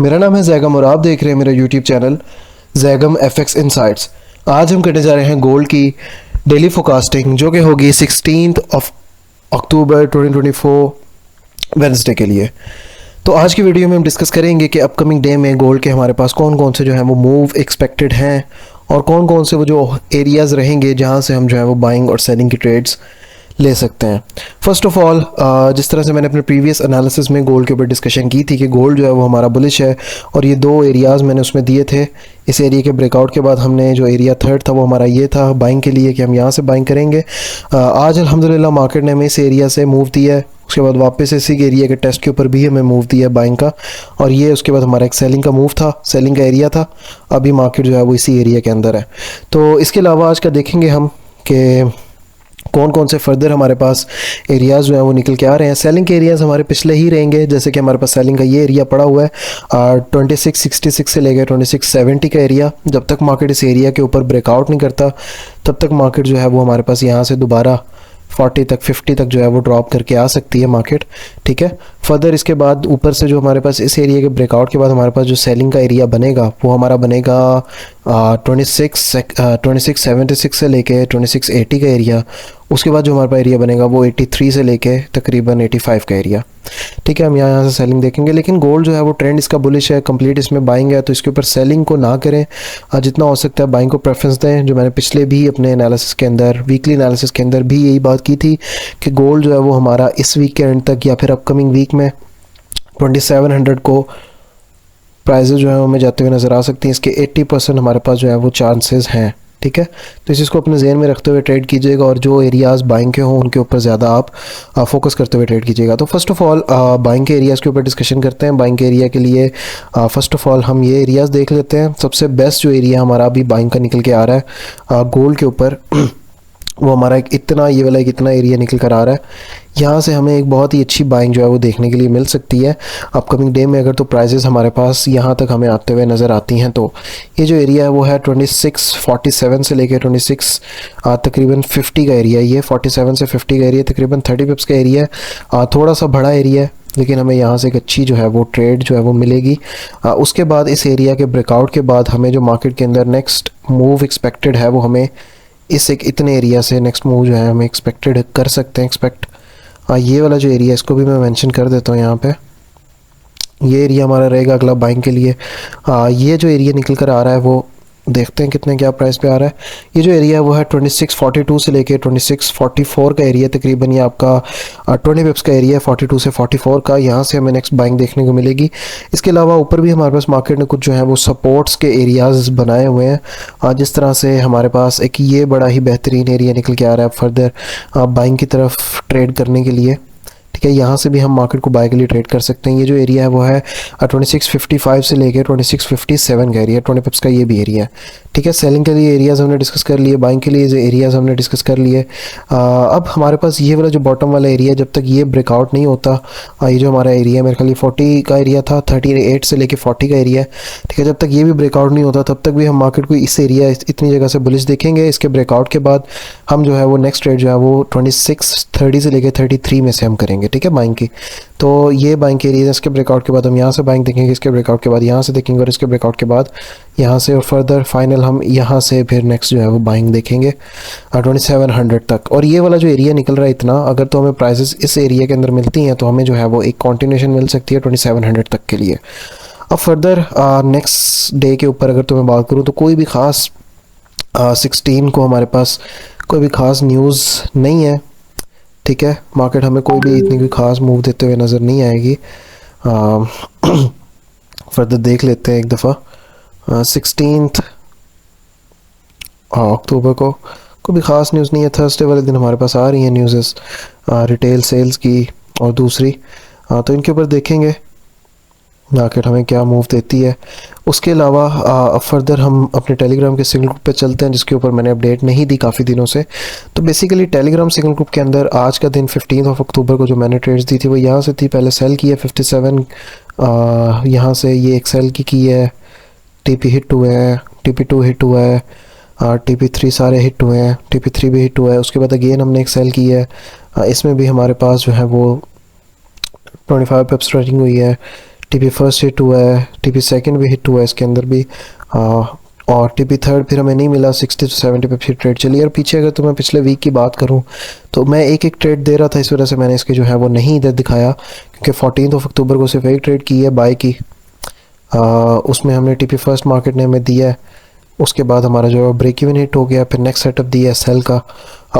मेरा नाम है जैगम और आप देख रहे हैं मेरा YouTube channel Zaigham FX insights. आज हम करने जा रहे हैं गोल्ड की डेली फोरकास्टिंग जो कि होगी 16 अक्टूबर 2024 वेडनेसडे के लिए। तो आज की वीडियो में हम डिस्कस करेंगे कि अपकमिंग डे में गोल्ड के हमारे पास कौन कौन से जो है वो मूव एक्सपेक्टेड हैं और कौन कौन से वो जो एरियाज़ रहेंगे जहां से हम जो है वो बाइंग और सेलिंग की ट्रेड्स ले सकते हैं। फर्स्ट ऑफ ऑल, जिस तरह से मैंने अपने प्रीवियस एनालिसिस में गोल्ड के ऊपर डिस्कशन की थी कि गोल्ड जो है वो हमारा बुलिश है और ये दो एरियाज़ मैंने उसमें दिए थे। इस एरिया के ब्रेकआउट के बाद हमने जो एरिया थर्ड था वो हमारा ये था बाइंग के लिए कि हम यहाँ से बाइंग करेंगे। आज अल्हम्दुलिल्लाह मार्केट ने हमें इस एरिया से मूव दिया है, उसके बाद वापस इसी एरिया के टेस्ट के ऊपर भी हमें मूव दिया है बाइंग का, और ये उसके बाद हमारा एक सेलिंग का मूव था, सेलिंग का एरिया था। अभी मार्केट जो है वो इसी एरिया के अंदर है। तो इसके अलावा आज का देखेंगे हम कि कौन कौन से फर्दर हमारे पास एरियाज़ जो हैं वो निकल के आ रहे हैं। सेलिंग के एरियाज़ हमारे पिछले ही रहेंगे, जैसे कि हमारे पास सेलिंग का ये एरिया पड़ा हुआ है 2666 से लेकर 2670 का एरिया। जब तक मार्केट इस एरिया के ऊपर ब्रेकआउट नहीं करता तब तक मार्केट जो है वो हमारे पास यहाँ से दोबारा 40 तक 50 तक जो है वो ड्रॉप करके आ सकती है मार्केट, ठीक है। फर्दर इसके बाद ऊपर से जो हमारे पास इस एरिया के ब्रेकआउट के बाद हमारे पास जो सेलिंग का एरिया बनेगा वो हमारा बनेगा 2676 से लेके 2680 का एरिया। उसके बाद जो हमारे पास एरिया बनेगा वो 83 से लेके तकरीबन 85 का एरिया, ठीक है। हम यहाँ से सेलिंग देखेंगे, लेकिन गोल्ड जो है वो ट्रेंड इसका बुलिश है, कंप्लीट इसमें बाइंग है, तो इसके ऊपर सेलिंग को ना करें, जितना हो सकता है बाइंग को प्रेफरेंस दें। जो मैंने पिछले भी अपने एनालिसिस के अंदर, वीकली एनालिसिस के अंदर भी यही बात की थी कि गोल्ड जो है वो हमारा इस वीक के एंड तक या फिर अपकमिंग वीक में 2700 को प्राइजेस जो है हमें जाते हुए नज़र आ सकती हैं। इसके 80% हमारे पास जो है वो चांसेस हैं, ठीक है। तो इस चीज़ को अपने जहन में रखते हुए ट्रेड कीजिएगा और जो एरियाज़ बाइंग के हों उनके ऊपर ज़्यादा आप फोकस करते हुए ट्रेड कीजिएगा। तो फर्स्ट ऑफ ऑल बाइंग के एरियाज़ के ऊपर डिस्कशन करते हैं। बाइंग के एरिया के लिए फ़र्स्ट ऑफ ऑल हम ये एरियाज़ देख लेते हैं। सबसे बेस्ट जो एरिया हमारा अभी बाइंग का निकल के आ रहा है गोल्ड के ऊपर वो हमारा एक इतना एरिया निकल कर आ रहा है। यहाँ से हमें एक बहुत ही अच्छी बाइंग जो है वो देखने के लिए मिल सकती है अपकमिंग डे में, अगर तो प्राइजेस हमारे पास यहाँ तक हमें आते हुए नज़र आती हैं। तो ये जो एरिया है वो है 2647 से लेकर 26 तकरीबन 50 का एरिया। ये 47 से 50 का एरिया तकरीबन 30 पिप्स का एरिया है। थोड़ा सा बड़ा एरिया है, लेकिन हमें यहाँ से एक अच्छी जो है वो ट्रेड जो है वो मिलेगी। उसके बाद इस एरिया के ब्रेकआउट के बाद हमें जो मार्केट के अंदर नेक्स्ट मूव एक्सपेक्टेड है वो हमें इस एक इतने एरिया से नेक्स्ट मूव जो है हमें एक्सपेक्टेड कर सकते हैं। ये वाला जो एरिया है इसको भी मैं मेंशन कर देता हूँ यहाँ पे। ये एरिया हमारा रहेगा अगला बाइंग के लिए। ये जो एरिया निकल कर आ रहा है वो देखते हैं कितने क्या प्राइस पे आ रहा है। ये जो एरिया है वो है 2642 से लेके 2644 का एरिया, तकरीबन ये आपका 20 पिप्स का एरिया है 42 से 44 का। यहाँ से हमें नेक्स्ट बाइंग देखने को मिलेगी। इसके अलावा ऊपर भी हमारे पास मार्केट ने कुछ जो है वो सपोर्ट्स के एरियाज़ बनाए हुए हैं, जिस तरह से हमारे पास एक ये बड़ा ही बेहतरीन एरिया निकल के आ रहा है फर्दर बाइंग की तरफ ट्रेड करने के लिए, ठीक है। यहाँ से भी हम मार्केट को बाय के लिए ट्रेड कर सकते हैं। ये जो एरिया है वो है 2655 से लेकर 2657 का एरिया, 20 पिप्स का ये भी एरिया है, ठीक है। सेलिंग के लिए एरियाज़ हमने डिस्कस कर लिए, बाइंग के लिए जो एरियाज़ हमने डिस्कस कर लिए। अब हमारे पास ये वाला जो बॉटम वाला एरिया, जब तक ये ब्रेकआउट नहीं होता, ये जो हमारा एरिया मेरे ख्याल 40 का एरिया था, 38 से लेकर 40 का एरिया है, ठीक है। जब तक ये भी ब्रेकआउट नहीं होता तब तक भी हम मार्केट को इस एरिया इतनी जगह से बुलिश देखेंगे। इसके ब्रेकआउट के बाद हम जो है वो नेक्स्ट ट्रेड जो है वो 2630 से लेकर 33 में से हम करेंगे, ठीक है, बाइंग की। तो ये बाइंग के एरिया, इसके ब्रेकआउट के बाद हम यहाँ से बाइंग देखेंगे, इसके ब्रेकआउट के बाद यहाँ से देखेंगे और इसके ब्रेकआउट के बाद यहाँ से, और फर्दर फाइनल हम यहाँ से फिर नेक्स्ट जो है वो बाइंग देखेंगे 2700 तक। और ये वाला जो एरिया निकल रहा है इतना, अगर तो हमें प्राइसेस इस एरिया के अंदर मिलती हैं तो हमें जो है वो एक कॉन्टिन्यूशन मिल सकती है 2700 तक के लिए। अब फर्दर नेक्स्ट डे के ऊपर अगर तो मैं बात करूँ तो कोई भी ख़ास 16 को हमारे पास कोई भी ख़ास न्यूज़ नहीं है, ठीक है। मार्केट हमें कोई भी इतनी कोई ख़ास मूव देते हुए नज़र नहीं आएगी। फर्दर देख लेते हैं एक दफ़ा 16 अक्टूबर को कोई भी ख़ास न्यूज़ नहीं है। थर्सडे वाले दिन हमारे पास आ रही हैं न्यूज़ रिटेल सेल्स की और दूसरी, तो इनके ऊपर देखेंगे मार्केट हमें क्या मूव देती है। उसके अलावा अब फर्दर हम अपने टेलीग्राम के सिग्नल ग्रुप पे चलते हैं, जिसके ऊपर मैंने अपडेट नहीं दी काफ़ी दिनों से। तो बेसिकली टेलीग्राम सिग्नल ग्रुप के अंदर आज का दिन 15 अक्टूबर को जो मैंने ट्रेड्स दी थी वो यहाँ से थी। पहले सेल की है 57, यहाँ से ये एक सेल की है, TP हिट हुए हैं, TP2 हिट हुआ है, TP3 सारे हिट हुए हैं, TP3 भी हिट हुआ है। उसके बाद अगेन हमने एक सेल की है, इसमें भी हमारे पास जो है वो 25 पिप्स ट्रेडिंग हुई है, टीपी फर्स्ट हिट हुआ है, टीपी सेकंड भी हिट हुआ है इसके अंदर भी, और टीपी थर्ड फिर हमें नहीं मिला, 60 to 70 पे फिर ट्रेड चली। और पीछे अगर तो मैं पिछले वीक की बात करूं तो मैं एक एक ट्रेड दे रहा था, इस वजह से मैंने इसके जो है वो नहीं इधर दिखाया, क्योंकि 14 अक्टूबर को सिर्फ एक ट्रेड की है बाय की, उसमें हमने टीपी फर्स्ट मार्केट ने हमें दिया है, उसके बाद हमारा जो ब्रेक इवन हिट हो गया, फिर नेक्स्ट सेटअप दिया है सेल का,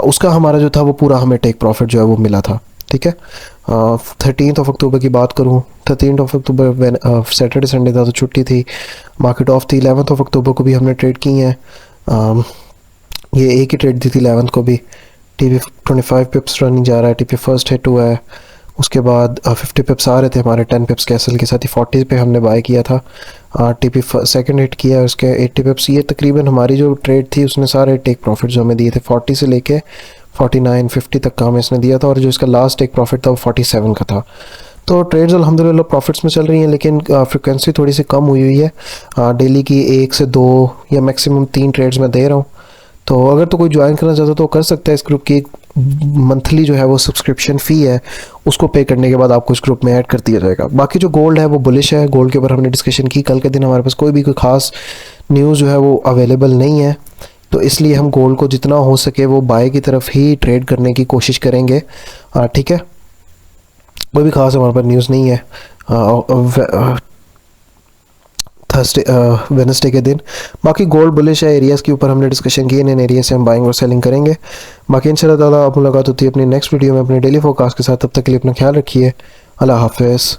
उसका हमारा जो था वो पूरा हमें टेक प्रॉफिट जो है वो मिला था। ठीक है, 13 अक्टूबर की बात करूं, 13 अक्टूबर सैटरडे संडे था तो छुट्टी थी, मार्केट ऑफ थी। 11 अक्टूबर को भी हमने ट्रेड की हैं, ये एक ही ट्रेड दी थी 11 को भी, टीपी 25 पिप्स रनिंग जा रहा है, टीपी फर्स्ट हिट हुआ है, उसके बाद 50 पिप्स आ रहे थे हमारे 10 पिप्स कैसल के साथ ही, 40 पे हमने बाय किया था, टीपी सेकंड हिट किया उसके 80 पिप्स। ये तकरीबन हमारी जो ट्रेड थी उसने सारे टेक प्रॉफिट जो हमें दिए थे 40 से लेके 49 50 तक का हमें इसने दिया था, और जो इसका लास्ट टेक प्रॉफिट था वो 47 का था। तो ट्रेड्स अल्हम्दुलिल्लाह प्रॉफिट्स में चल रही हैं, लेकिन फ्रिक्वेंसी थोड़ी सी कम हुई है, डेली की 1 से 2 या मैक्सिमम 3 ट्रेड्स मैं दे रहा हूँ। तो अगर तो कोई ज्वाइन करना चाहता तो कर सकता है इस ग्रुप की, मंथली जो है वो सब्सक्रिप्शन फ़ी है, उसको पे करने के बाद आपको इस ग्रुप में ऐड कर दिया जाएगा। बाकी जो गोल्ड है वो बुलिश है, गोल्ड के ऊपर हमने डिस्कशन की, कल के दिन हमारे पास कोई भी कोई ख़ास न्यूज़ जो है वो अवेलेबल नहीं है, तो इसलिए हम गोल्ड को जितना हो सके वो बाय की तरफ ही ट्रेड करने की कोशिश करेंगे। ठीक है, कोई भी ख़ास हमारे पास न्यूज़ नहीं है थर्सडे वेडनेसडे के दिन। बाकी गोल्ड बुलिश है, एरियाज़ के ऊपर हमने डिस्कशन की, इन एरिया से हम बाइंग और सेलिंग करेंगे। बाकी इंशाल्लाह ताला आप मुलाकात होती है अपनी नेक्स्ट वीडियो में अपनी डेली फोरकास्ट के साथ, तब तक के लिए अपना ख्याल रखिए। अल्लाह हाफिज़।